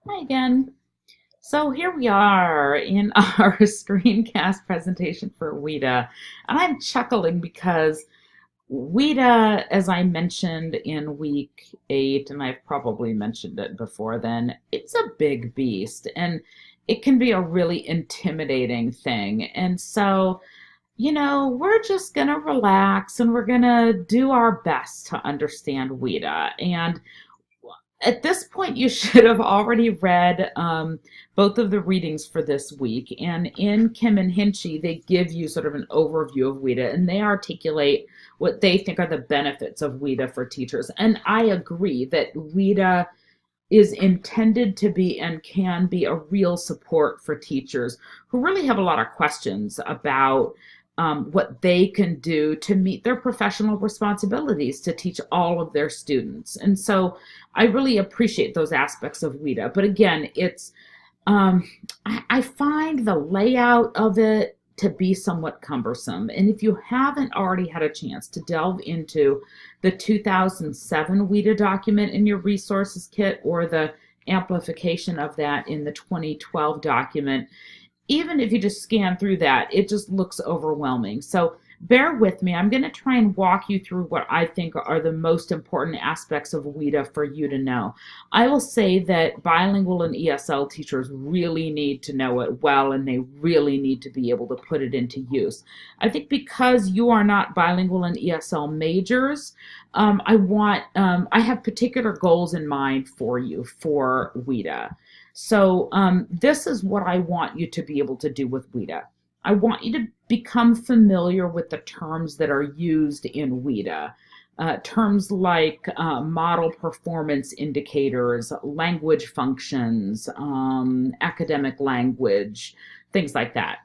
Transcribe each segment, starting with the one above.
Hi again. So here we are in our screencast presentation for WIDA. And I'm chuckling because WIDA, as I mentioned in week 8, and I've probably mentioned it before then, it's a big beast and it can be a really intimidating thing. And so, we're just going to relax and we're going to do our best to understand WIDA. And at this point, you should have already read both of the readings for this week. And in Kim and Hinchy, they give you sort of an overview of WIDA and they articulate what they think are the benefits of WIDA for teachers. And I agree that WIDA is intended to be and can be a real support for teachers who really have a lot of questions about what they can do to meet their professional responsibilities to teach all of their students. And so I really appreciate those aspects of WIDA. But again, I find the layout of it to be somewhat cumbersome. And if you haven't already had a chance to delve into the 2007 WIDA document in your resources kit or the amplification of that in the 2012 document, even if you just scan through that, it just looks overwhelming. So bear with me. I'm going to try and walk you through what I think are the most important aspects of WIDA for you to know. I will say that bilingual and ESL teachers really need to know it well, and they really need to be able to put it into use. I think because you are not bilingual and ESL majors, I have particular goals in mind for you for WIDA. So this is what I want you to be able to do with WIDA. I want you to become familiar with the terms that are used in WIDA. Terms like model performance indicators, language functions, academic language, things like that.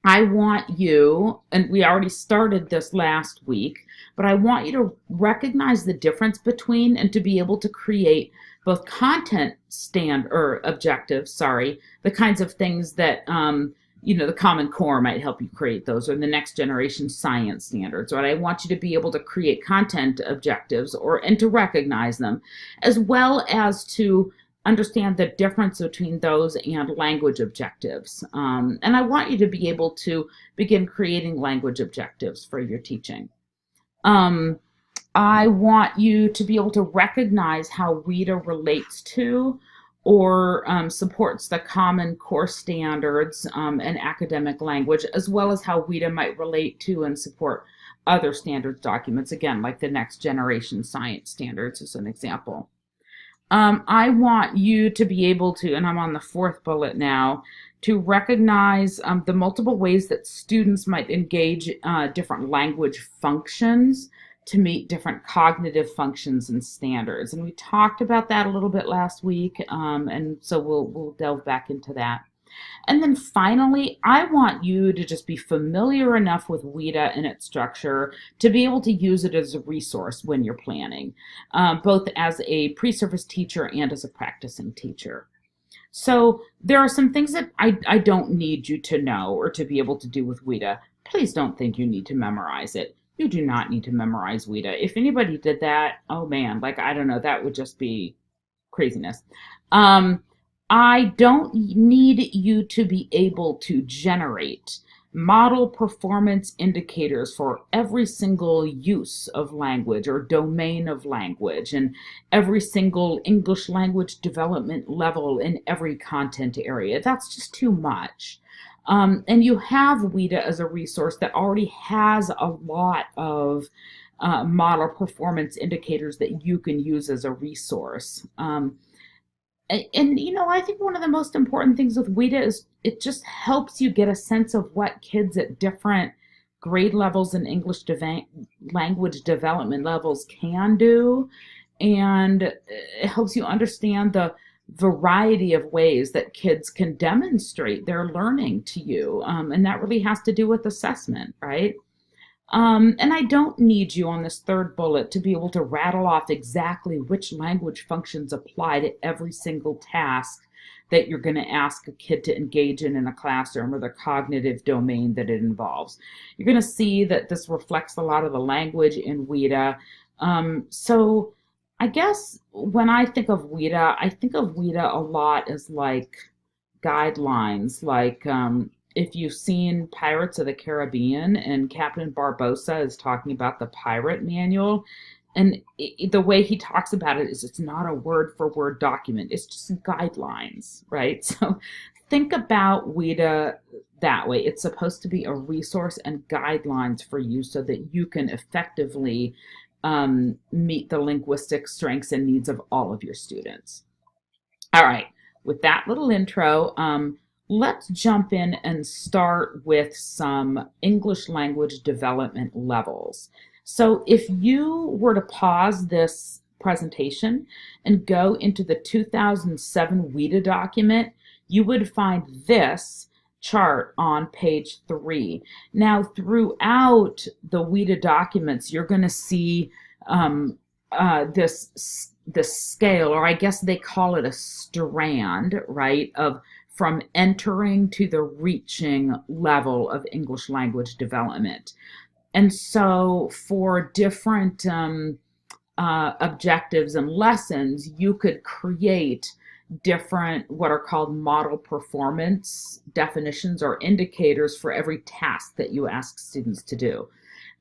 I want you, and we already started this last week, but I want you to recognize the difference between and to be able to create both content objectives, the kinds of things that the Common Core might help you create those, or the next generation science standards. Right? I want you to be able to create content objectives and to recognize them, as well as to understand the difference between those and language objectives. And I want you to be able to begin creating language objectives for your teaching. I want you to be able to recognize how WIDA relates to or supports the Common Core standards and academic language, as well as how WIDA might relate to and support other standards documents, again, like the next generation science standards as an example. I want you to be able to, and I'm on the 4th bullet now, to recognize the multiple ways that students might engage different language functions to meet different cognitive functions and standards. And we talked about that a little bit last week, and so we'll delve back into that. And then finally, I want you to just be familiar enough with WIDA and its structure to be able to use it as a resource when you're planning, both as a pre-service teacher and as a practicing teacher. So there are some things that I don't need you to know or to be able to do with WIDA. Please don't think you need to memorize it. You do not need to memorize WIDA. If anybody did that, oh man, I don't know, that would just be craziness. I don't need you to be able to generate model performance indicators for every single use of language or domain of language and every single English language development level in every content area. That's just too much. And you have WIDA as a resource that already has a lot of model performance indicators that you can use as a resource. I think one of the most important things with WIDA is it just helps you get a sense of what kids at different grade levels and English language development levels can do. And it helps you understand the variety of ways that kids can demonstrate their learning to you. And that really has to do with assessment, right? And I don't need you on this 3rd bullet to be able to rattle off exactly which language functions apply to every single task that you're going to ask a kid to engage in a classroom or the cognitive domain that it involves. You're going to see that this reflects a lot of the language in WIDA. So I guess when I think of WIDA, I think of WIDA a lot as like guidelines. Like if you've seen Pirates of the Caribbean and Captain Barbossa is talking about the pirate manual, and the way he talks about it is it's not a word for word document, it's just guidelines, right? So think about WIDA that way. It's supposed to be a resource and guidelines for you so that you can effectively meet the linguistic strengths and needs of all of your students. All right, with that little intro, let's jump in and start with some English language development levels. So if you were to pause this presentation and go into the 2007 WIDA document, you would find this chart on page 3. Now, throughout the WIDA documents, you're going to see this scale, or I guess they call it a strand, right, of from entering to the reaching level of English language development. And so for different objectives and lessons, you could create different what are called model performance definitions or indicators for every task that you ask students to do.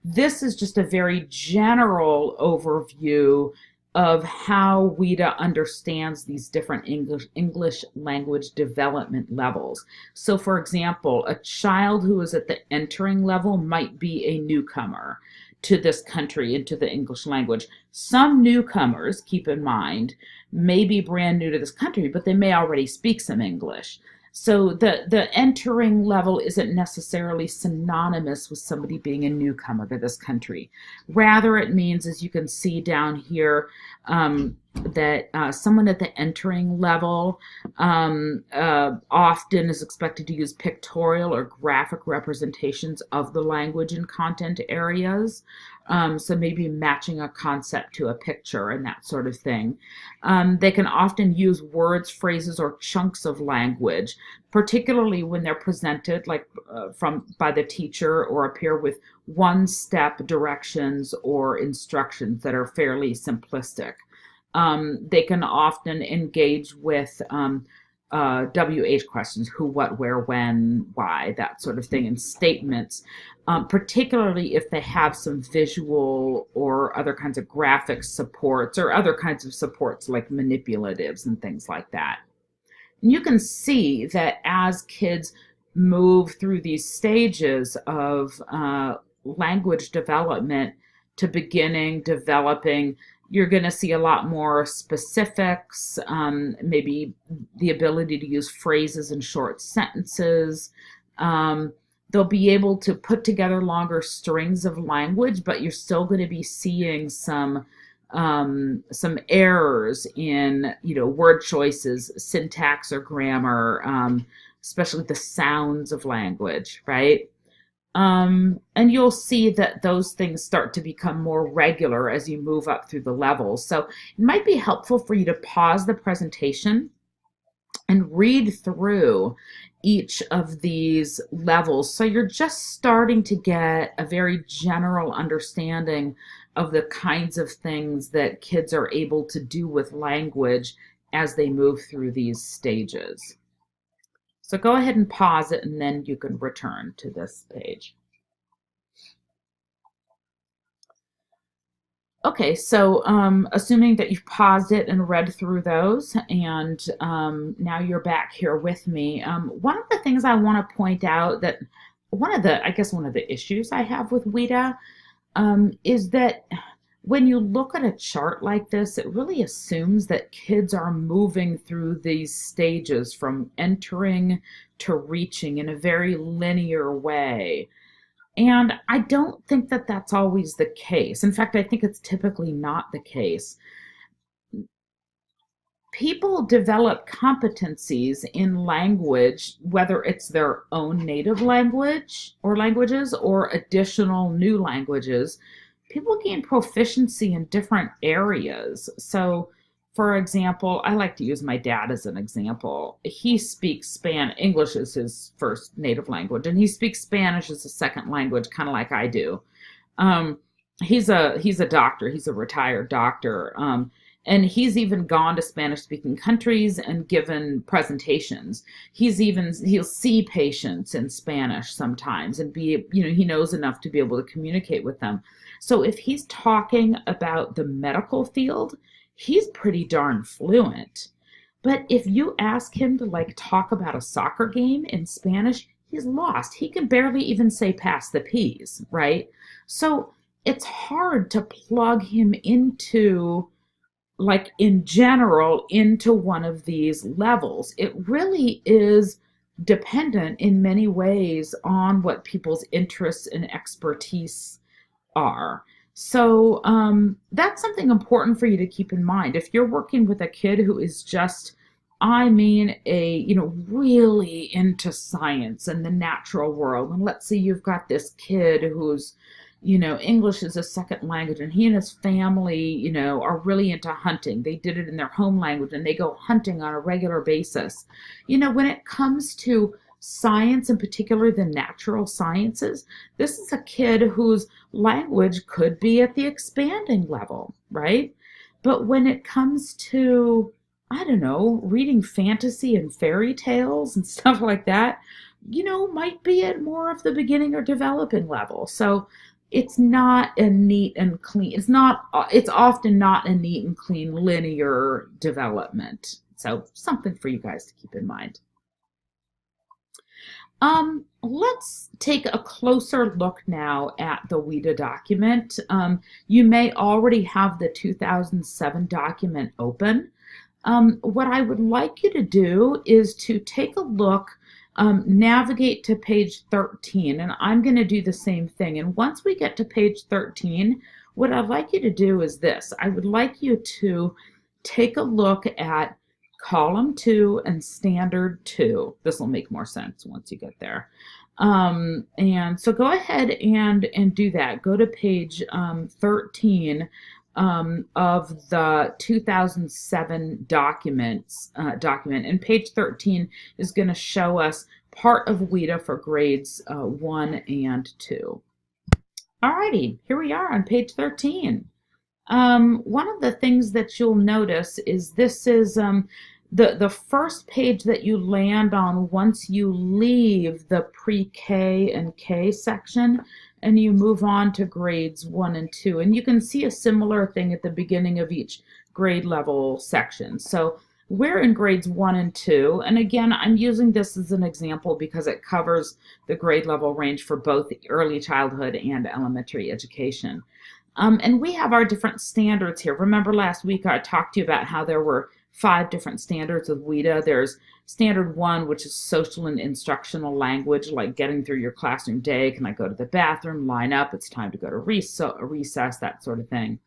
This is just a very general overview of how WIDA understands these different English language development levels. So for example, a child who is at the entering level might be a newcomer to this country, into the English language. Some newcomers, keep in mind, may be brand new to this country, but they may already speak some English. So the entering level isn't necessarily synonymous with somebody being a newcomer to this country. Rather, it means, as you can see down here, that someone at the entering level often is expected to use pictorial or graphic representations of the language and content areas. So maybe matching a concept to a picture and that sort of thing. They can often use words, phrases, or chunks of language, particularly when they're presented like by the teacher or appear with one-step directions or instructions that are fairly simplistic. They can often engage with WH questions, who, what, where, when, why, that sort of thing, and statements, particularly if they have some visual or other kinds of graphic supports or other kinds of supports like manipulatives and things like that. And you can see that as kids move through these stages of language development to beginning, developing, you're going to see a lot more specifics, maybe the ability to use phrases in short sentences. They'll be able to put together longer strings of language, but you're still going to be seeing some errors in, word choices, syntax or grammar, especially the sounds of language, right? And you'll see that those things start to become more regular as you move up through the levels. So it might be helpful for you to pause the presentation and read through each of these levels. So you're just starting to get a very general understanding of the kinds of things that kids are able to do with language as they move through these stages. So go ahead and pause it, and then you can return to this page. Okay, so assuming that you've paused it and read through those, and now you're back here with me, one of the things I want to point out that one of the issues I have with WIDA is that when you look at a chart like this, it really assumes that kids are moving through these stages from entering to reaching in a very linear way. And I don't think that that's always the case. In fact, I think it's typically not the case. People develop competencies in language, whether it's their own native language or languages or additional new languages. People gain proficiency in different areas. So, for example, I like to use my dad as an example. He speaks Spanish. English is his first native language, and he speaks Spanish as a second language, kind of like I do. He's a doctor. He's a retired doctor. And he's even gone to Spanish-speaking countries and given presentations. He'll see patients in Spanish sometimes and he knows enough to be able to communicate with them. So if he's talking about the medical field, he's pretty darn fluent. But if you ask him to talk about a soccer game in Spanish, he's lost. He can barely even say pass the peas, right? So it's hard to plug him into, in general, into one of these levels. It really is dependent in many ways on what people's interests and expertise are. So that's something important for you to keep in mind. If you're working with a kid who is just, really into science and the natural world, and let's say you've got this kid who's, English is a second language, and he and his family, are really into hunting. They did it in their home language, and they go hunting on a regular basis. When it comes to science, in particular the natural sciences, this is a kid whose language could be at the expanding level, right? But when it comes to, reading fantasy and fairy tales and stuff like that, might be at more of the beginning or developing level. So it's not a neat and clean, it's often not a neat and clean linear development. So something for you guys to keep in mind. Let's take a closer look now at the WIDA document. You may already have the 2007 document open. What I would like you to do is to take a look, navigate to page 13, and I'm going to do the same thing. And once we get to page 13, what I'd like you to do is this. I would like you to take a look at column 2 and standard 2. This will make more sense once you get there. And so go ahead and do that. Go to page 13 of the 2007 document. And page 13 is going to show us part of WIDA for grades 1 and 2. Alrighty, here we are on page 13. One of the things that you'll notice is this is the first page that you land on once you leave the pre-K and K section and you move on to grades 1 and 2. And you can see a similar thing at the beginning of each grade level section. So we're in grades 1 and 2. And again, I'm using this as an example because it covers the grade level range for both early childhood and elementary education. And we have our different standards here. Remember last week I talked to you about how there were 5 different standards of WIDA. There's standard 1, which is social and instructional language, like getting through your classroom day. Can I go to the bathroom, line up, it's time to go to recess, that sort of thing.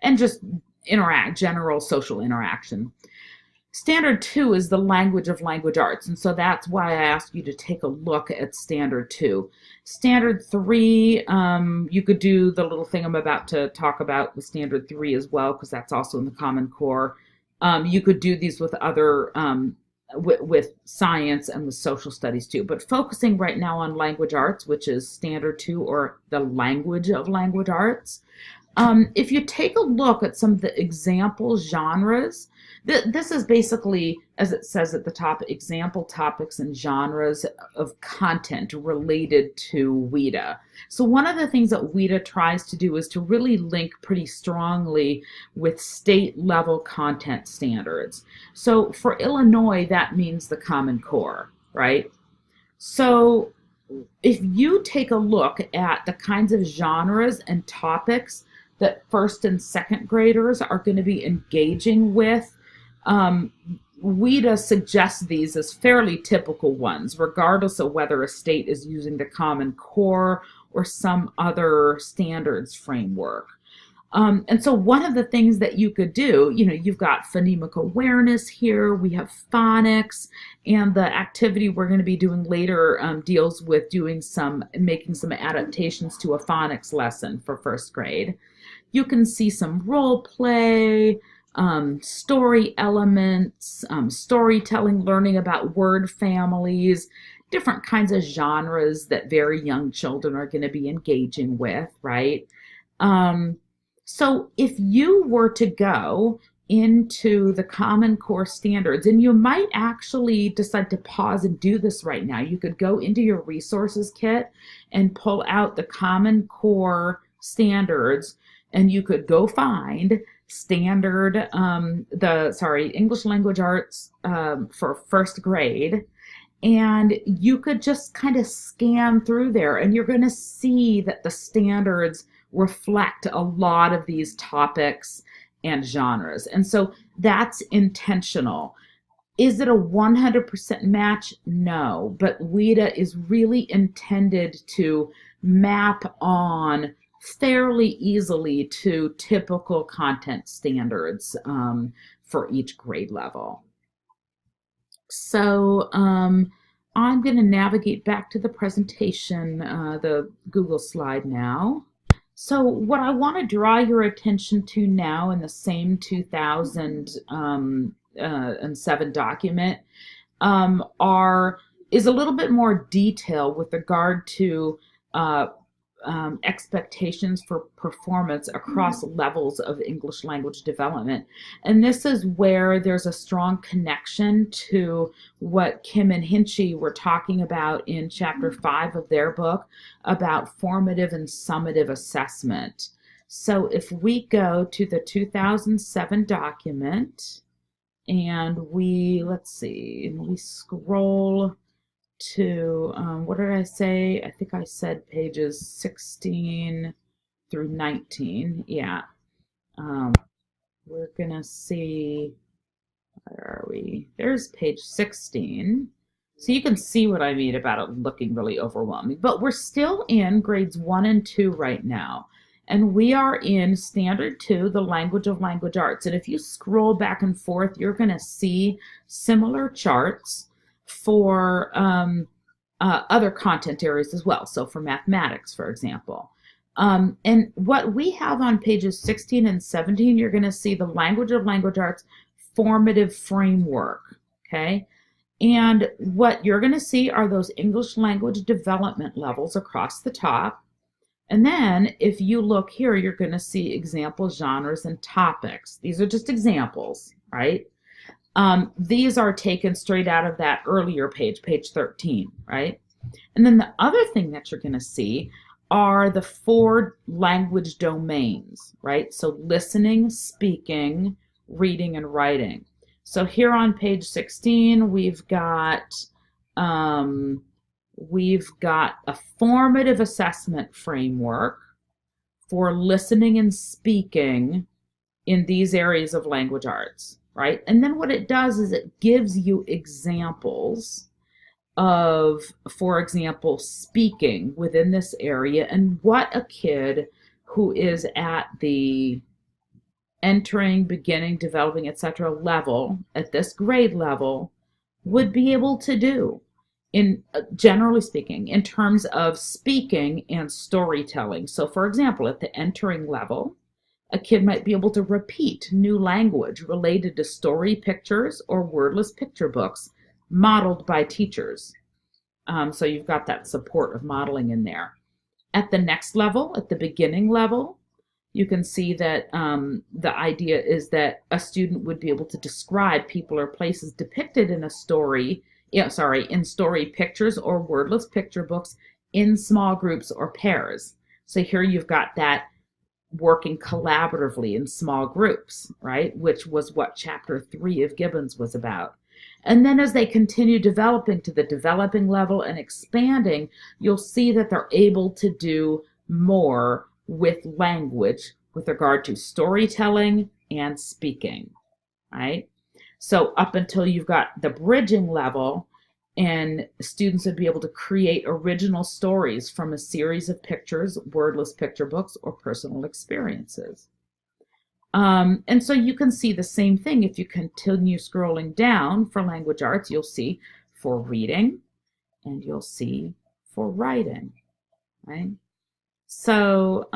And just general social interaction. Standard 2 is the language of language arts, and so that's why I asked you to take a look at standard 2. Standard 3, you could do the little thing I'm about to talk about with standard 3 as well, because that's also in the Common Core. You could do these with other, with science and with social studies too, but focusing right now on language arts, which is standard 2 or the language of language arts. If you take a look at some of the example genres, this is basically, as it says at the top, example topics and genres of content related to WIDA. So one of the things that WIDA tries to do is to really link pretty strongly with state level content standards. So for Illinois, that means the Common Core, right? So if you take a look at the kinds of genres and topics that first and second graders are going to be engaging with, WIDA suggests these as fairly typical ones, regardless of whether a state is using the Common Core or some other standards framework. And so one of the things that you could do, you've got phonemic awareness here, we have phonics, and the activity we're going to be doing later deals with making some adaptations to a phonics lesson for first grade. You can see some role play, story elements, storytelling, learning about word families, different kinds of genres that very young children are going to be engaging with, right? So if you were to go into the Common Core standards, and you might actually decide to pause and do this right now. You could go into your resources kit and pull out the Common Core standards, and you could go find standard, English language arts for first grade. And you could just kind of scan through there, and you're going to see that the standards reflect a lot of these topics and genres. And so that's intentional. Is it a 100% match? No, but WIDA is really intended to map on fairly easily to typical content standards for each grade level. So I'm going to navigate back to the presentation, the Google slide now. So what I want to draw your attention to now in the same 2007 document is a little bit more detail with regard to expectations for performance across levels of English language development. And this is where there's a strong connection to what Kim and Hinchy were talking about in chapter 5 of their book about formative and summative assessment. So if we go to the 2007 document and we scroll to, what did I say? I think I said pages 16 through 19. Yeah. We're going to see, where are we? There's page 16. So you can see what I mean about it looking really overwhelming. But we're still in grades 1 and 2 right now. And we are in Standard 2, the language of language arts. And if you scroll back and forth, you're going to see similar charts for other content areas as well. So for mathematics, for example. And what we have on pages 16 and 17, you're going to see the language of language arts formative framework, okay? And what you're going to see are those English language development levels across the top. And then if you look here, you're going to see example genres and topics. These are just examples, right? These are taken straight out of that earlier page 13, right? And then the other thing that you're going to see are the 4 language domains, right? So listening, speaking, reading, and writing. So here on page 16, we've got a formative assessment framework for listening and speaking in these areas of language arts. Right? And then what it does is it gives you examples of, for example, speaking within this area and what a kid who is at the entering, beginning, developing, etc. level, at this grade level, would be able to do, in generally speaking, in terms of speaking and storytelling. So for example, at the entering level, a kid might be able to repeat new language related to story pictures or wordless picture books modeled by teachers. So you've got that support of modeling in there. At the next level, at the beginning level, you can see that the idea is that a student would be able to describe people or places depicted in a story, in story pictures or wordless picture books in small groups or pairs. So here you've got that working collaboratively in small groups, right? Which was what chapter 3 of Gibbons was about. And then as they continue developing to the developing level and expanding, you'll see that they're able to do more with language with regard to storytelling and speaking, right? So up until you've got the bridging level, and students would be able to create original stories from a series of pictures, wordless picture books, or personal experiences. And so you can see the same thing if you continue scrolling down for language arts. You'll see for reading and you'll see for writing, right? So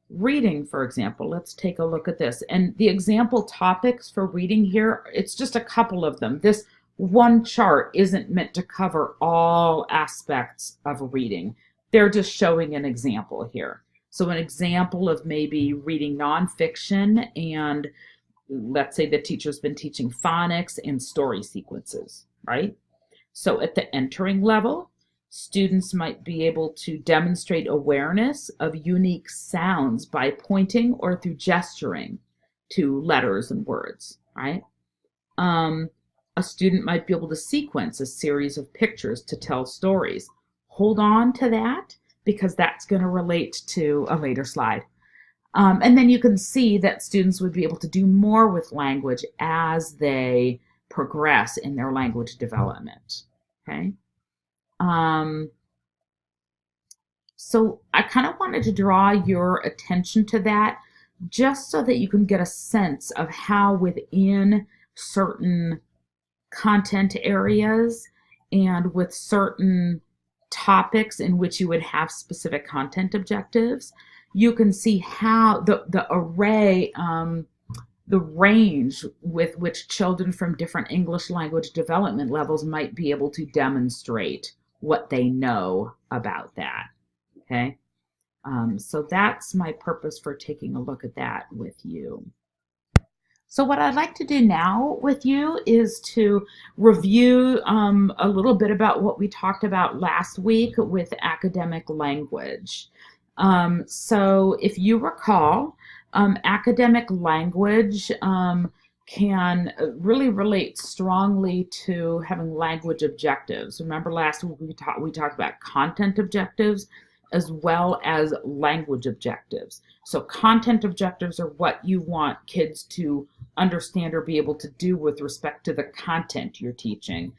reading, for example, let's take a look at this. And the example topics for reading here, it's just a couple of them. This one chart isn't meant to cover all aspects of reading. They're just showing an example here. So an example of maybe reading nonfiction and let's say the teacher's been teaching phonics and story sequences, right? So at the entering level, students might be able to demonstrate awareness of unique sounds by pointing or through gesturing to letters and words, right? A student might be able to sequence a series of pictures to tell stories. Hold on to that because that's going to relate to a later slide. And then you can see that students would be able to do more with language as they progress in their language development. Okay. So I kind of wanted to draw your attention to that just so that you can get a sense of how within certain content areas and with certain topics in which you would have specific content objectives, you can see how the array, the range with which children from different English language development levels might be able to demonstrate what they know about that. Okay, so that's my purpose for taking a look at that with you. So what I'd like to do now with you is to review a little bit about what we talked about last week with academic language. So if you recall, academic language can really relate strongly to having language objectives. Remember last week we talked about content objectives as well as language objectives. So content objectives are what you want kids to understand or be able to do with respect to the content you're teaching.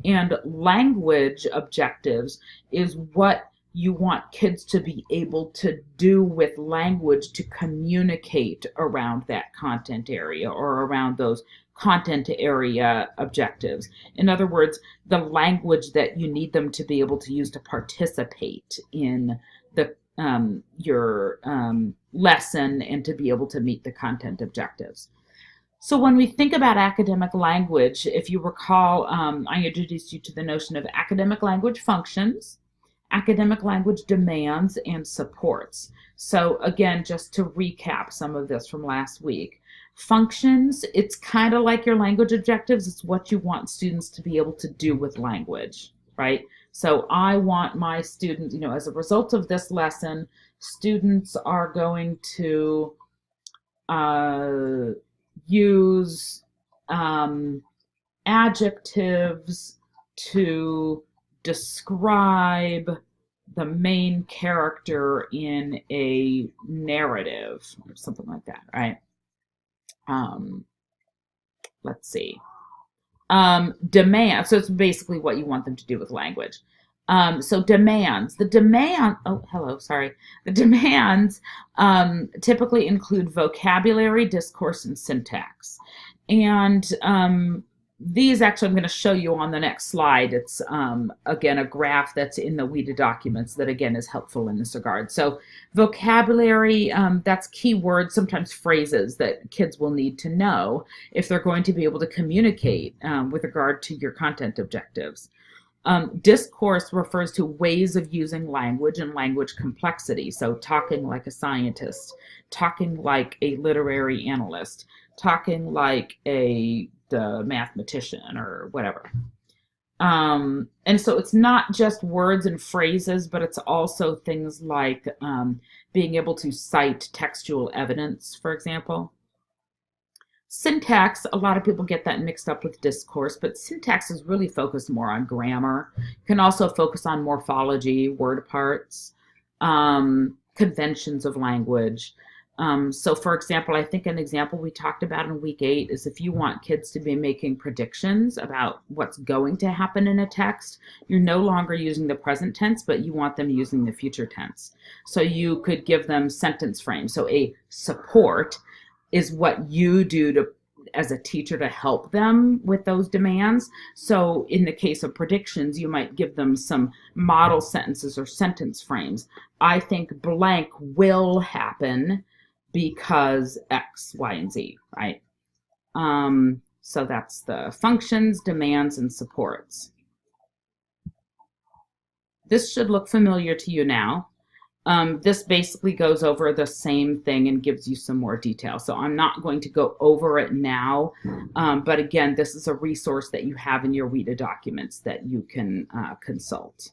And language objectives is what you want kids to be able to do with language to communicate around that content area or around those content area objectives. In other words, the language that you need them to be able to use to participate in the your lesson and to be able to meet the content objectives. So when we think about academic language, if you recall, I introduced you to the notion of academic language functions, academic language demands, and supports. So again, just to recap some of this from last week, functions, it's kind of like your language objectives. It's what you want students to be able to do with language, right? So I want my students, as a result of this lesson, students are going to use adjectives to describe the main character in a narrative or something like that, right? Let's see. Demand. So it's basically what you want them to do with language. So demands. The demands typically include vocabulary, discourse, and syntax. And these actually I'm going to show you on the next slide. It's again a graph that's in the WIDA documents that again is helpful in this regard. So vocabulary, that's keywords, sometimes phrases that kids will need to know if they're going to be able to communicate with regard to your content objectives. Discourse refers to ways of using language and language complexity. So talking like a scientist, talking like a literary analyst, talking like the mathematician or whatever. And so it's not just words and phrases, but it's also things like being able to cite textual evidence, for example. Syntax, a lot of people get that mixed up with discourse, but syntax is really focused more on grammar. It can also focus on morphology, word parts, conventions of language. So for example, I think an example we talked about in week 8 is if you want kids to be making predictions about what's going to happen in a text, you're no longer using the present tense, but you want them using the future tense. So you could give them sentence frames. So a support is what you do as a teacher to help them with those demands. So in the case of predictions, you might give them some model sentences or sentence frames. I think blank will happen because X, Y, and Z, right? So that's the functions, demands, and supports. This should look familiar to you now. This basically goes over the same thing and gives you some more detail. So I'm not going to go over it now, but again, this is a resource that you have in your WIDA documents that you can consult.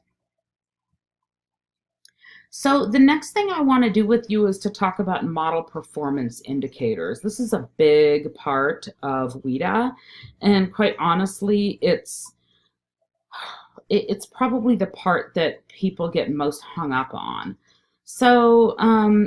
So the next thing I want to do with you is to talk about model performance indicators. This is a big part of WIDA, and quite honestly, it's probably the part that people get most hung up on. So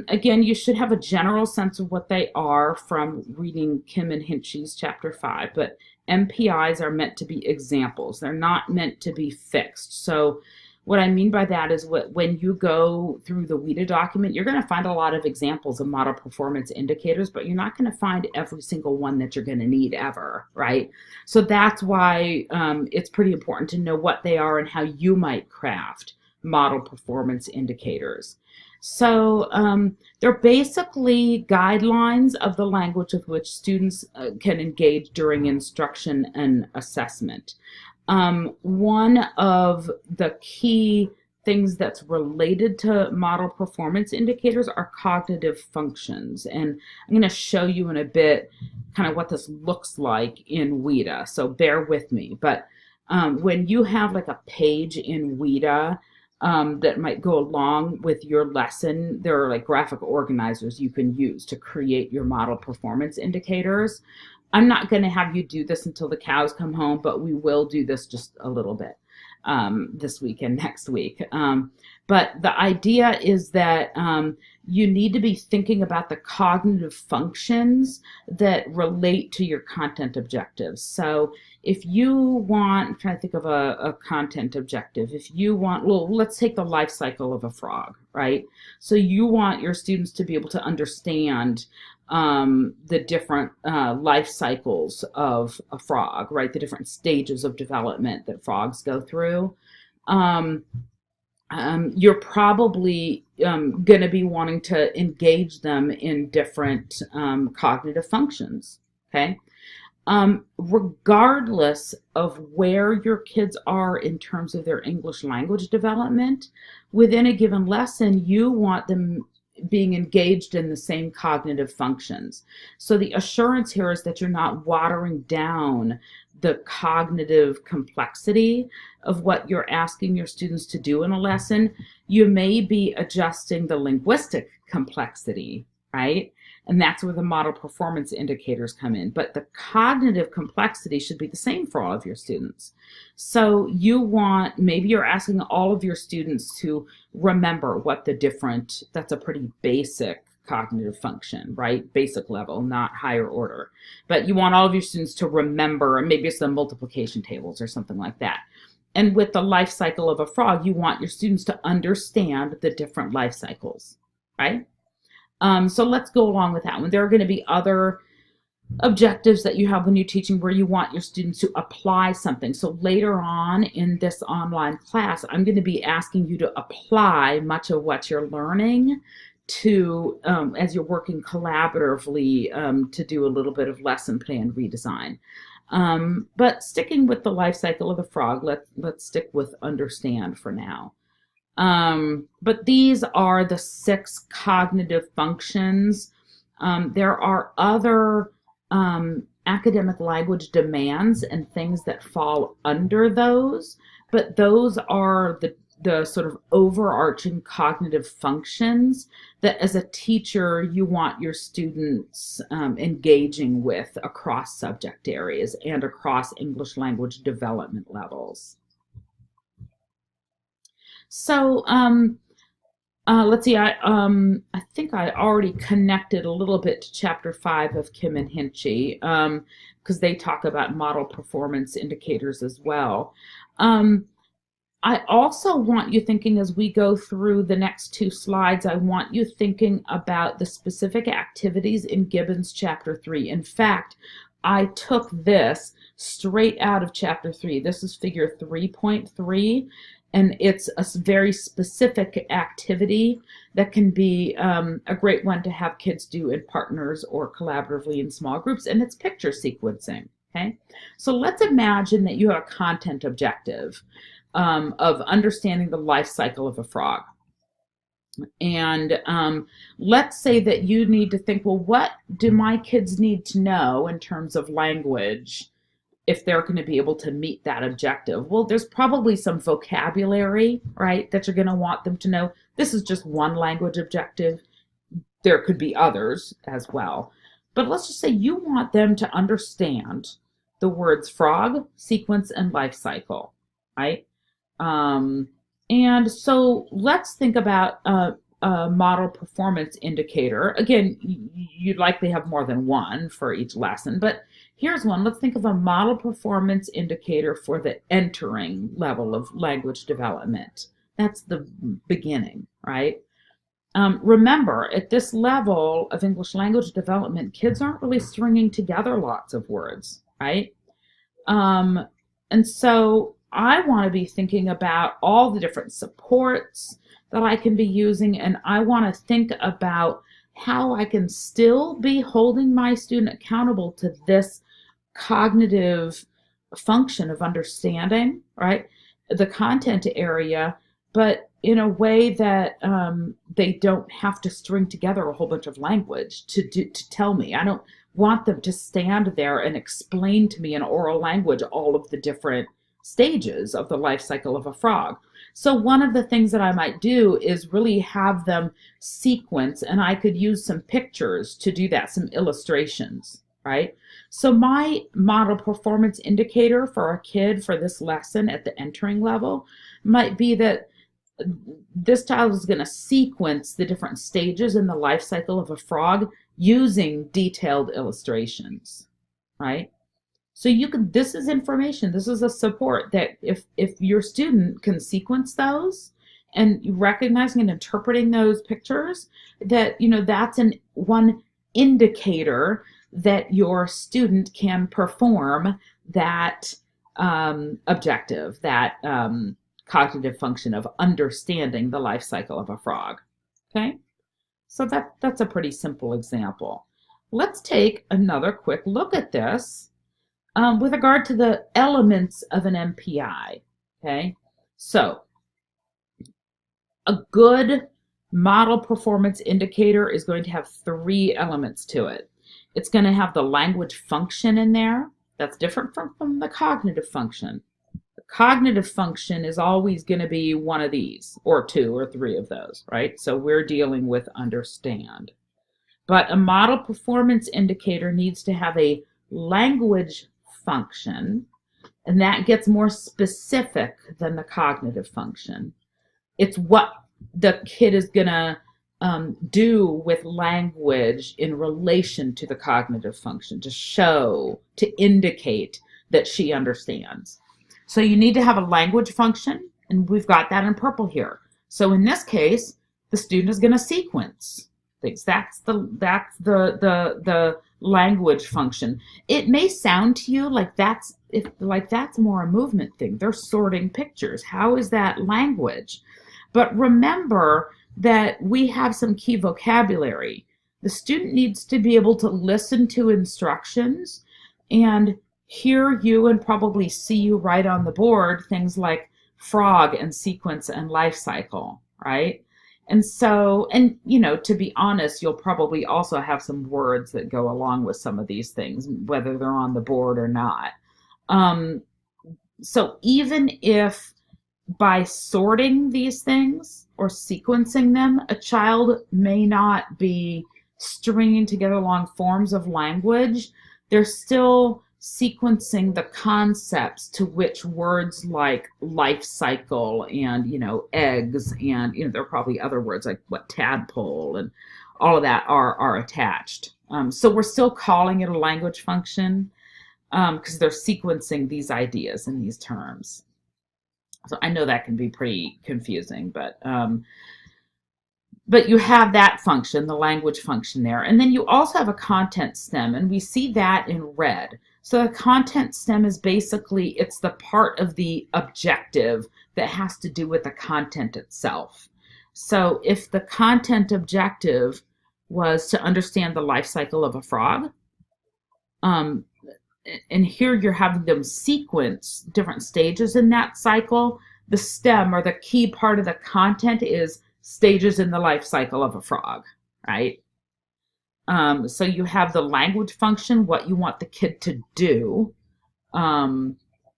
again, you should have a general sense of what they are from reading Kim and Hinchy's chapter 5, but MPIs are meant to be examples. They're not meant to be fixed. So what I mean by that is when you go through the WIDA document, you're going to find a lot of examples of model performance indicators, but you're not going to find every single one that you're going to need ever, right? So that's why it's pretty important to know what they are and how you might craft model performance indicators. So they're basically guidelines of the language with which students can engage during instruction and assessment. One of the key things that's related to model performance indicators are cognitive functions. And I'm going to show you in a bit kind of what this looks like in WIDA. So bear with me. But when you have like a page in WIDA that might go along with your lesson, there are like graphic organizers you can use to create your model performance indicators. I'm not going to have you do this until the cows come home, but we will do this just a little bit this week and next week. But the idea is that you need to be thinking about the cognitive functions that relate to your content objectives. So if you want, I'm trying to think of a content objective. If you want, well, let's take the life cycle of a frog, right? So you want your students to be able to understand the different life cycles of a frog, right? The different stages of development that frogs go through. You're probably going to be wanting to engage them in different cognitive functions, okay? Regardless of where your kids are in terms of their English language development, within a given lesson, you want them being engaged in the same cognitive functions. So the assurance here is that you're not watering down the cognitive complexity of what you're asking your students to do in a lesson. You may be adjusting the linguistic complexity, right? And that's where the model performance indicators come in. But the cognitive complexity should be the same for all of your students. So you want, maybe you're asking all of your students to remember what the different, that's a pretty basic cognitive function, right? Basic level, not higher order. But you want all of your students to remember, and maybe it's the multiplication tables or something like that. And with the life cycle of a frog, you want your students to understand the different life cycles, right? So let's go along with that one. There are going to be other objectives that you have when you're teaching where you want your students to apply something. So later on in this online class, I'm going to be asking you to apply much of what you're learning to, as you're working collaboratively to do a little bit of lesson plan redesign. But sticking with the life cycle of the frog, let's stick with understand for now. But these are the 6 cognitive functions. There are other academic language demands and things that fall under those, but those are the sort of overarching cognitive functions that as a teacher you want your students engaging with across subject areas and across English language development levels. So let's see, I think I already connected a little bit to chapter 5 of Kim and Hinchy because they talk about model performance indicators as well. I also want you thinking as we go through the next 2 slides, I want you thinking about the specific activities in Gibbon's chapter 3. In fact, I took this straight out of chapter 3. This is figure 3.3. And it's a very specific activity that can be a great one to have kids do in partners or collaboratively in small groups, and it's picture sequencing, okay? So let's imagine that you have a content objective of understanding the life cycle of a frog. And let's say that you need to think, well, what do my kids need to know in terms of language if they're going to be able to meet that objective? Well, there's probably some vocabulary, right, that you're going to want them to know. This is just one language objective. There could be others as well. But let's just say you want them to understand the words frog, sequence, and life cycle, right? And so let's think about a model performance indicator. Again, you'd likely have more than one for each lesson, but here's one. Let's think of a model performance indicator for the entering level of language development. That's the beginning, right? Remember, at this level of English language development, kids aren't really stringing together lots of words, right? And so I want to be thinking about all the different supports that I can be using, and I want to think about how I can still be holding my student accountable to this cognitive function of understanding, right? The content area, but in a way that they don't have to string together a whole bunch of language to tell me. I don't want them to stand there and explain to me in oral language all of the different stages of the life cycle of a frog. So one of the things that I might do is really have them sequence, and I could use some pictures to do that, some illustrations, right? So my model performance indicator for a kid for this lesson at the entering level might be that this child is going to sequence the different stages in the life cycle of a frog using detailed illustrations, right? So you can, this is information, this is a support that if your student can sequence those and recognizing and interpreting those pictures, that, you know, that's one indicator that your student can perform that objective, that cognitive function of understanding the life cycle of a frog. Okay, so that's a pretty simple example. Let's take another quick look at this with regard to the elements of an MPI. Okay, so a good model performance indicator is going to have 3 elements to it. It's going to have the language function in there. That's different from the cognitive function. The cognitive function is always going to be one of these, or 2 or 3 of those, right? So we're dealing with understand. But a model performance indicator needs to have a language function, and that gets more specific than the cognitive function. It's what the kid is going to do with language in relation to the cognitive function, to show, to indicate that she understands. So you need to have a language function, and we've got that in purple here. So in this case, the student is going to sequence things. That's the language function. It may sound to you like that's more a movement thing. They're sorting pictures. How is that language? But remember that we have some key vocabulary. The student needs to be able to listen to instructions and hear you and probably see you write on the board things like frog and sequence and life cycle, right? And so, and you know, to be honest, you'll probably also have some words that go along with some of these things, whether they're on the board or not. So even if by sorting these things or sequencing them, a child may not be stringing together long forms of language, they're still sequencing the concepts to which words like life cycle and, you know, eggs and, you know, there are probably other words like what, tadpole and all of that are attached. So we're still calling it a language function because they're sequencing these ideas and these terms. So I know that can be pretty confusing, but you have that function, the language function there. And then you also have a content stem, and we see that in red. So the content stem is basically, it's the part of the objective that has to do with the content itself. So if the content objective was to understand the life cycle of a frog, and here you're having them sequence different stages in that cycle, the stem or the key part of the content is stages in the life cycle of a frog, right? So you have the language function, what you want the kid to do, and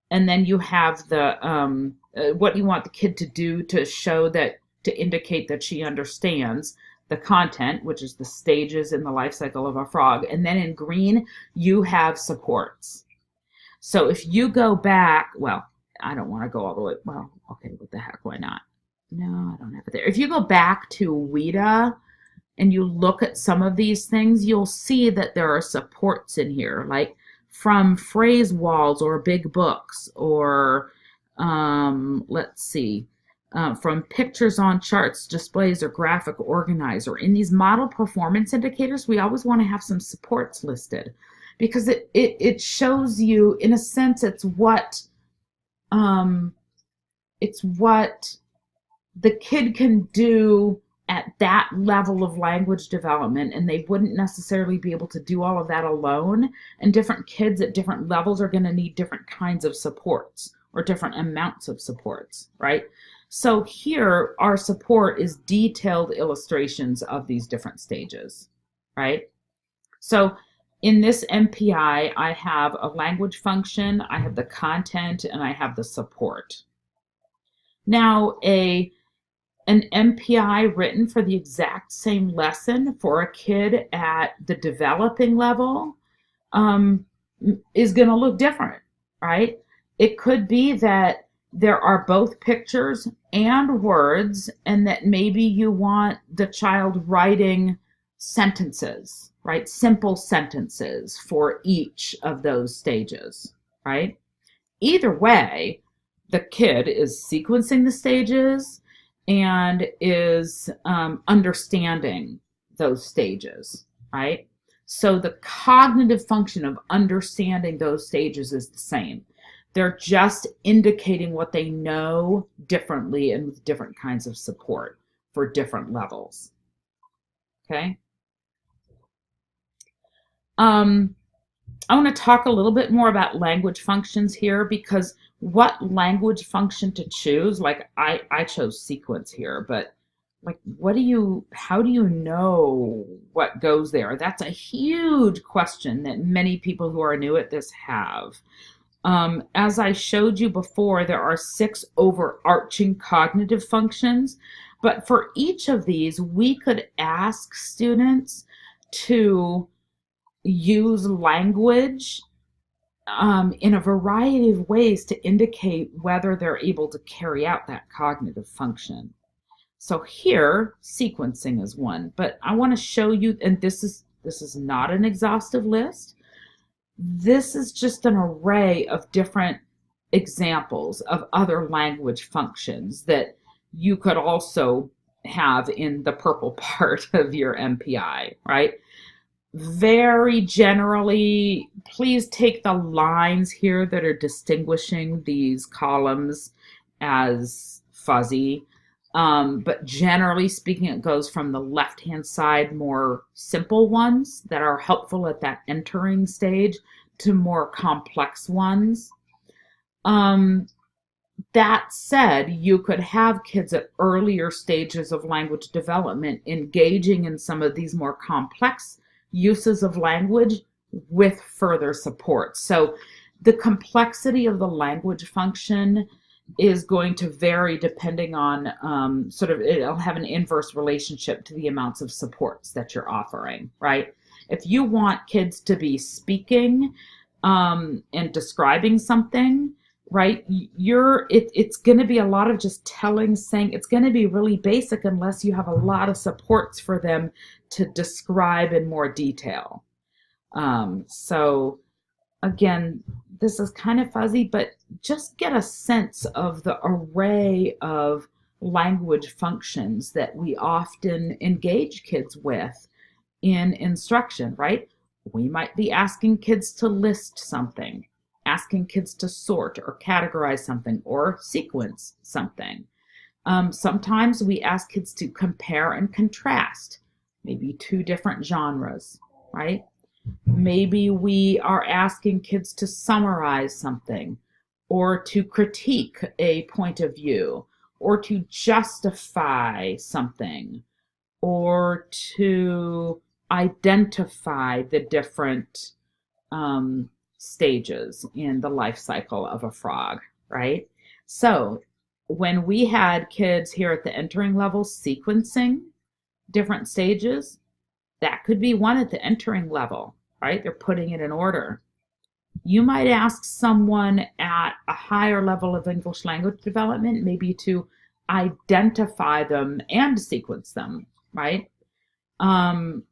then you have the what you want the kid to do to show that, to indicate that she understands the content, which is the stages in the life cycle of a frog. And then in green, you have supports. So if you go back, well, I don't want to go all the way, well, okay, what the heck, why not? No, I don't have it there. If you go back to WIDA and you look at some of these things, you'll see that there are supports in here, like from phrase walls or big books, or let's see, from pictures on charts, displays, or graphic organizer. In these model performance indicators, we always want to have some supports listed, because it shows you, in a sense, it's what the kid can do at that level of language development, and they wouldn't necessarily be able to do all of that alone. And different kids at different levels are going to need different kinds of supports or different amounts of supports, right? So here, our support is detailed illustrations of these different stages, right? So in this MPI, I have a language function, I have the content, and I have the support. Now, an MPI written for the exact same lesson for a kid at the developing level is going to look different, right? It could be that there are both pictures and words, and that maybe you want the child writing sentences, right? Simple sentences for each of those stages, right? Either way, the kid is sequencing the stages and is understanding those stages, right? So the cognitive function of understanding those stages is the same. They're just indicating what they know differently and with different kinds of support for different levels, okay? I want to talk a little bit more about language functions here, because what language function to choose, like I chose sequence here, but like how do you know what goes there? That's a huge question that many people who are new at this have. As I showed you before, there are 6 overarching cognitive functions, but for each of these, we could ask students to use language in a variety of ways to indicate whether they're able to carry out that cognitive function. So here, sequencing is one, but I want to show you, and this is not an exhaustive list. This is just an array of different examples of other language functions that you could also have in the purple part of your MPI, right? Very generally, please take the lines here that are distinguishing these columns as fuzzy. But generally speaking, it goes from the left-hand side, more simple ones that are helpful at that entering stage, to more complex ones. That said, you could have kids at earlier stages of language development engaging in some of these more complex uses of language with further support. So the complexity of the language function is going to vary depending on it'll have an inverse relationship to the amounts of supports that you're offering, right? If you want kids to be speaking and describing something, right, it's going to be a lot of just telling, saying. It's going to be really basic unless you have a lot of supports for them to describe in more detail. So again, this is kind of fuzzy, but just get a sense of the array of language functions that we often engage kids with in instruction, right? We might be asking kids to list something, asking kids to sort or categorize something or sequence something. Sometimes we ask kids to compare and contrast, maybe 2 different genres, right? Maybe we are asking kids to summarize something or to critique a point of view or to justify something, or to identify the different stages in the life cycle of a frog, right? So when we had kids here at the entering level sequencing different stages, that could be one at the entering level, right? They're putting it in order. You might ask someone at a higher level of English language development maybe to identify them and sequence them, right?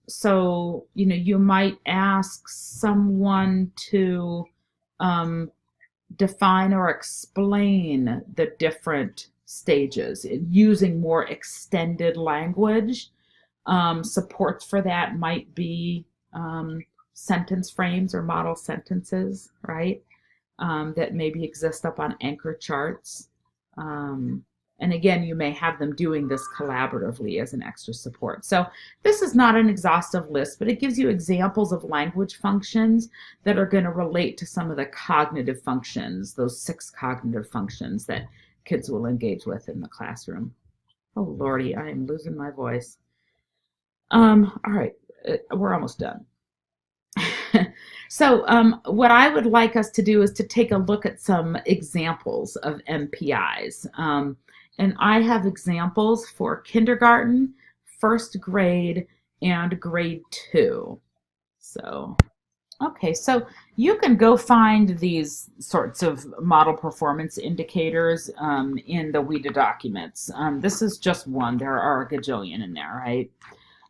So, you might ask someone to define or explain the different stages using more extended language. Supports for that might be sentence frames or model sentences, right? That maybe exist up on anchor charts. And again, you may have them doing this collaboratively as an extra support. So this is not an exhaustive list, but it gives you examples of language functions that are going to relate to some of the cognitive functions, those 6 cognitive functions that kids will engage with in the classroom. Oh, Lordy, I am losing my voice. All right, we're almost done. So what I would like us to do is to take a look at some examples of MPIs. And I have examples for kindergarten, first grade, and grade 2. So, okay, so you can go find these sorts of model performance indicators in the WIDA documents. This is just one. There are a gajillion in there, right?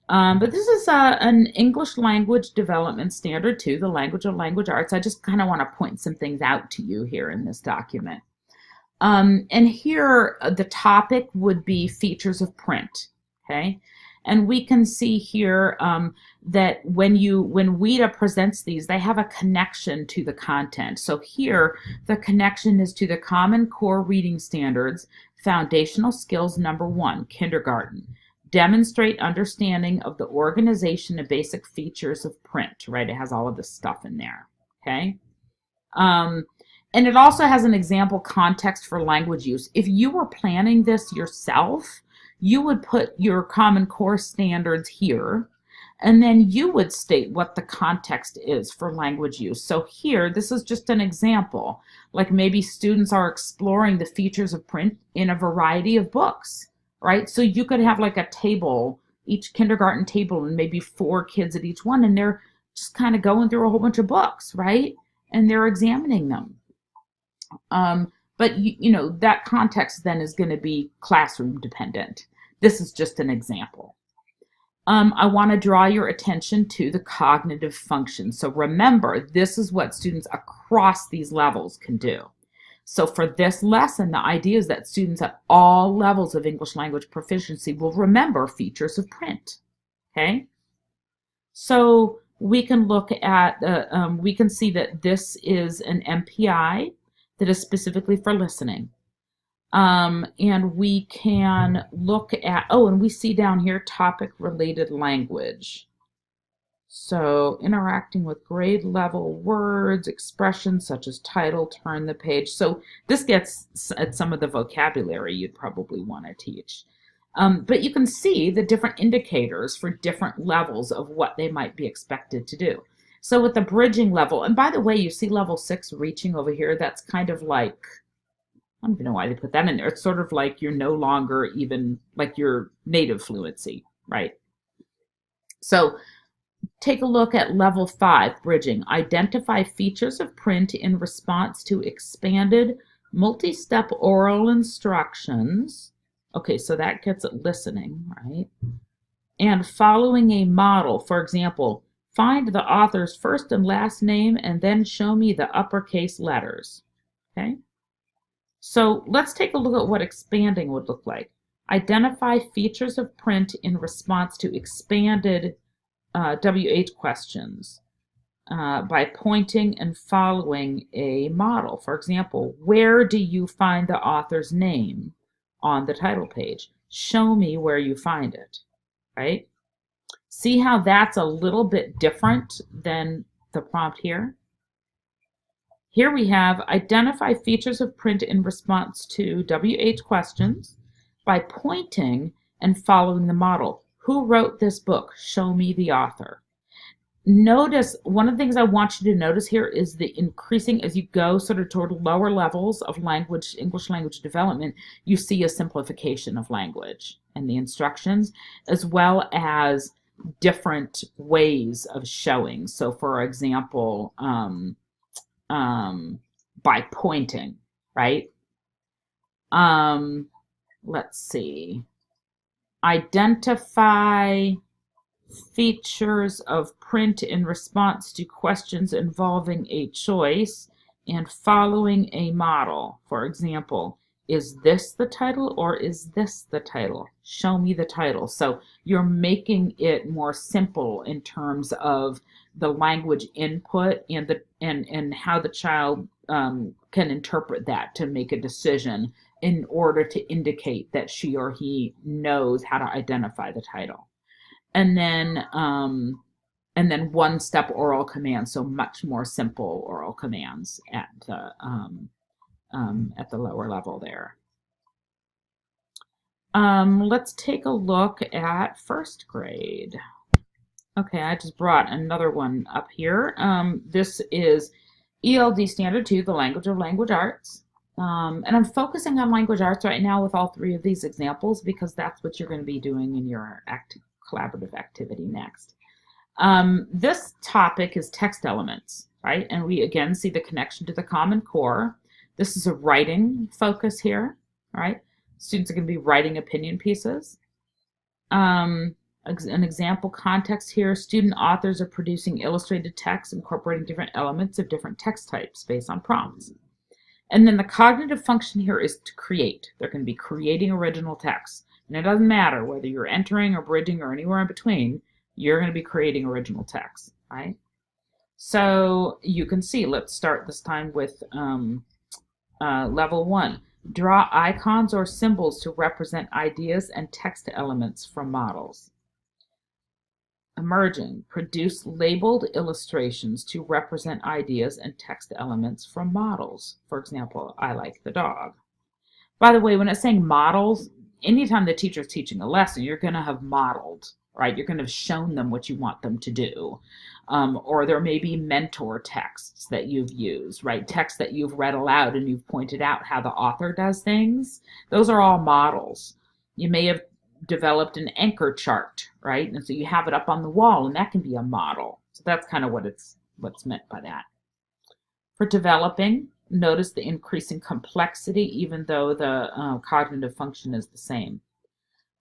But this is an English language development standard 2, the language of language arts. I just kind of want to point some things out to you here in this document. And here the topic would be features of print, okay? And we can see here that when WIDA presents these, they have a connection to the content. So here, the connection is to the Common Core Reading Standards, Foundational Skills number 1, kindergarten. Demonstrate understanding of the organization and basic features of print, right? It has all of this stuff in there, okay? And it also has an example context for language use. If you were planning this yourself, you would put your Common Core standards here, and then you would state what the context is for language use. So here, this is just an example. Like maybe students are exploring the features of print in a variety of books, right? So you could have like a table, each kindergarten table, and maybe 4 kids at each one, and they're just kind of going through a whole bunch of books, right? And they're examining them. But that context then is going to be classroom dependent. This is just an example. I want to draw your attention to the cognitive functions. So remember, this is what students across these levels can do. So for this lesson, the idea is that students at all levels of English language proficiency will remember features of print, okay? So we can look at, we can see that this is an MPI that is specifically for listening. And we can look at, and we see down here topic-related language. So interacting with grade level words, expressions such as title, turn the page. So this gets at some of the vocabulary you'd probably want to teach. But you can see the different indicators for different levels of what they might be expected to do. So with the bridging level, and by the way, you see level 6 reaching over here, that's kind of like, I don't even know why they put that in there. It's sort of like you're no longer even like your native fluency, right? So take a look at level 5, bridging. Identify features of print in response to expanded multi-step oral instructions. Okay, so that gets at listening, right? And following a model. For example, find the author's first and last name and then show me the uppercase letters, okay? So let's take a look at what expanding would look like. Identify features of print in response to expanded WH questions by pointing and following a model. For example, where do you find the author's name on the title page? Show me where you find it, right? See how that's a little bit different than the prompt here? Here we have identify features of print in response to WH questions by pointing and following the model. Who wrote this book? Show me the author. Notice, one of the things I want you to notice here is the increasing, as you go sort of toward lower levels of language, English language development, you see a simplification of language and the instructions, as well as different ways of showing. So for example, by pointing, right? Let's see. Identify features of print in response to questions involving a choice and following a model. For example, is this the title or is this the title? Show me the title. So you're making it more simple in terms of the language input and how the child can interpret that to make a decision in order to indicate that she or he knows how to identify the title. And then one-step oral commands, so much more simple oral commands at the lower level there. Let's take a look at first grade. Okay, I just brought another one up here. This is ELD Standard 2, the Language of Language Arts. And I'm focusing on language arts right now with all three of these examples because that's what you're going to be doing in your collaborative activity next. This topic is text elements, right? And we again see the connection to the Common Core. This is a writing focus here, right? Students are going to be writing opinion pieces. An example context here, student authors are producing illustrated text incorporating different elements of different text types based on prompts. And then the cognitive function here is to create. They're going to be creating original text. And it doesn't matter whether you're entering or bridging or anywhere in between, you're going to be creating original text, right? So you can see, let's start this time with level 1. Draw icons or symbols to represent ideas and text elements from models. Emerging, produce labeled illustrations to represent ideas and text elements from models. For example, I like the dog. By the way, when it's saying models, anytime the teacher is teaching a lesson, you're going to have modeled, right? You're going to have shown them what you want them to do. Or there may be mentor texts that you've used, right? Texts that you've read aloud and you've pointed out how the author does things. Those are all models. You may have developed an anchor chart, right? And so you have it up on the wall, and that can be a model. So that's kind of what's meant by that. For developing, notice the increasing complexity, even though the cognitive function is the same.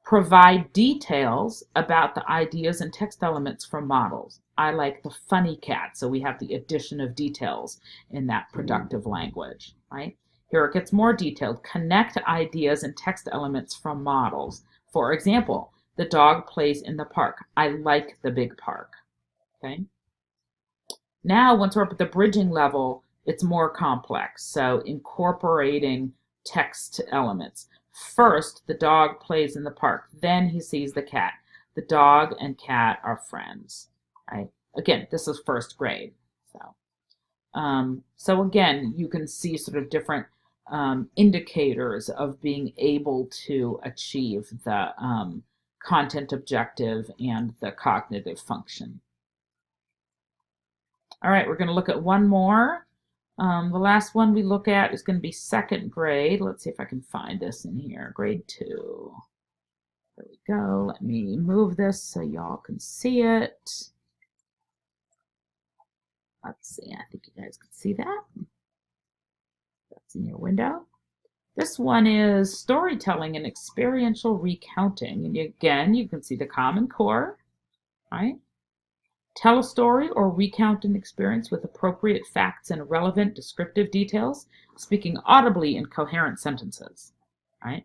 Provide details about the ideas and text elements from models. I like the funny cat, so we have the addition of details in that productive language, right? Here it gets more detailed. Connect ideas and text elements from models. For example, the dog plays in the park. I like the big park, okay? Now, once we're up at the bridging level, it's more complex. So incorporating text elements. First, the dog plays in the park. Then he sees the cat. The dog and cat are friends, right? Again, this is first grade. So again, you can see sort of different indicators of being able to achieve the content objective and the cognitive function. All right, we're going to look at one more. The last one we look at is going to be second grade. Let's see if I can find this in here. Grade 2. There we go. Let me move this so y'all can see it. Let's see. I think you guys can see that. That's in your window. This one is storytelling and experiential recounting. And again, you can see the Common Core, right? Tell a story or recount an experience with appropriate facts and relevant descriptive details, speaking audibly in coherent sentences, right?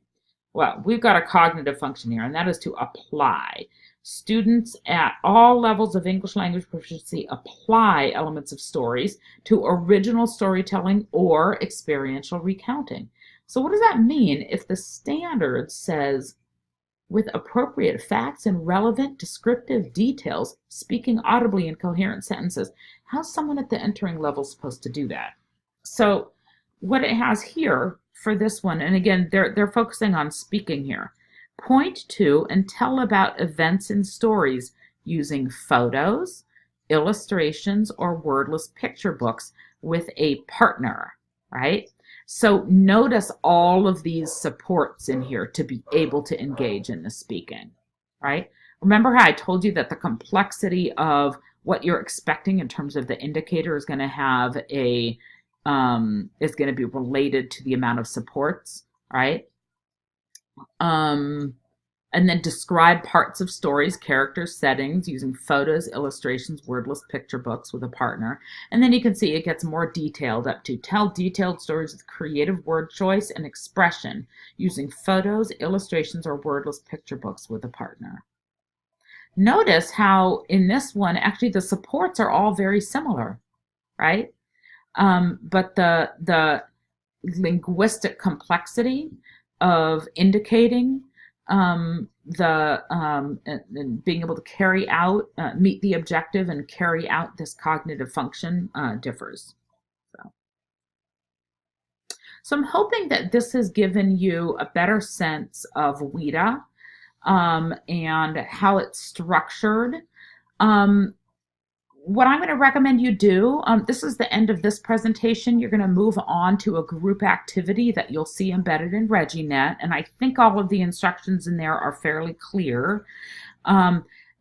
Well, we've got a cognitive function here, and that is to apply. Students at all levels of English language proficiency apply elements of stories to original storytelling or experiential recounting. So what does that mean if the standard says, with appropriate facts and relevant descriptive details, speaking audibly in coherent sentences? How's someone at the entering level supposed to do that? So what it has here for this one, and again, they're focusing on speaking here. Point to and tell about events and stories using photos, illustrations, or wordless picture books with a partner, right? So notice all of these supports in here to be able to engage in the speaking, right? Remember how I told you that the complexity of what you're expecting in terms of the indicator is going to have a is going to be related to the amount of supports, right? And then describe parts of stories, characters, settings using photos, illustrations, wordless picture books with a partner. And then you can see it gets more detailed up to tell detailed stories with creative word choice and expression using photos, illustrations, or wordless picture books with a partner. Notice how in this one, actually the supports are all very similar, right? But the linguistic complexity of indicating and being able to carry out, meet the objective and carry out this cognitive function differs. So I'm hoping that this has given you a better sense of WIDA and how it's structured. What I'm going to recommend you do, this is the end of this presentation. You're going to move on to a group activity that you'll see embedded in ReggieNet, and I think all of the instructions in there are fairly clear.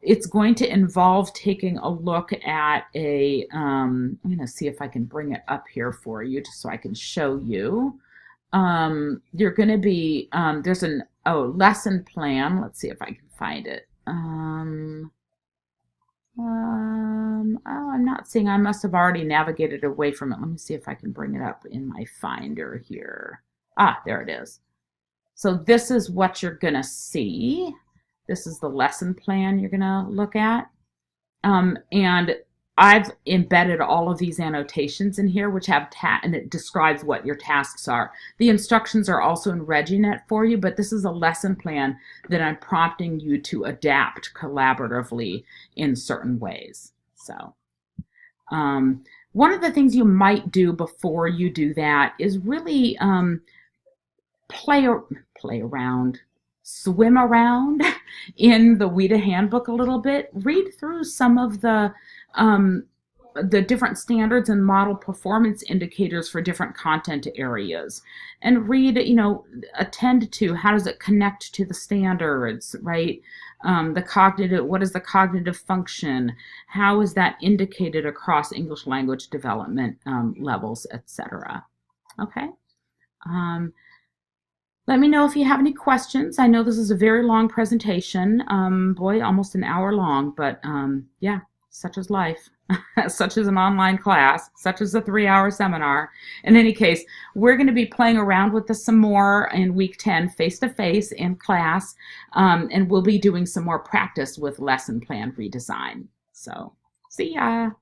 It's going to involve taking a look at a, I'm going to see if I can bring it up here for you just so I can show you. You're going to be, there's an lesson plan. Let's see if I can find it. Oh, I'm not seeing, I must have already navigated away from it. Let me see if I can bring it up in my Finder here. Ah, there it is. So this is what you're going to see. This is the lesson plan you're going to look at. And I've embedded all of these annotations in here, which have and it describes what your tasks are. The instructions are also in ReggieNet for you, but this is a lesson plan that I'm prompting you to adapt collaboratively in certain ways. So one of the things you might do before you do that is really play around, swim around in the WIDA handbook a little bit. Read through some of the different standards and model performance indicators for different content areas, and read, attend to how does it connect to the standards, right? The cognitive, what is the cognitive function? How is that indicated across English language development levels, etc. Okay. Let me know if you have any questions. I know this is a very long presentation. Boy, almost an hour long, but yeah, such is life. Such as an online class, such as a 3-hour seminar. In any case, we're going to be playing around with this some more in week 10, face-to-face in class, and we'll be doing some more practice with lesson plan redesign. So, see ya.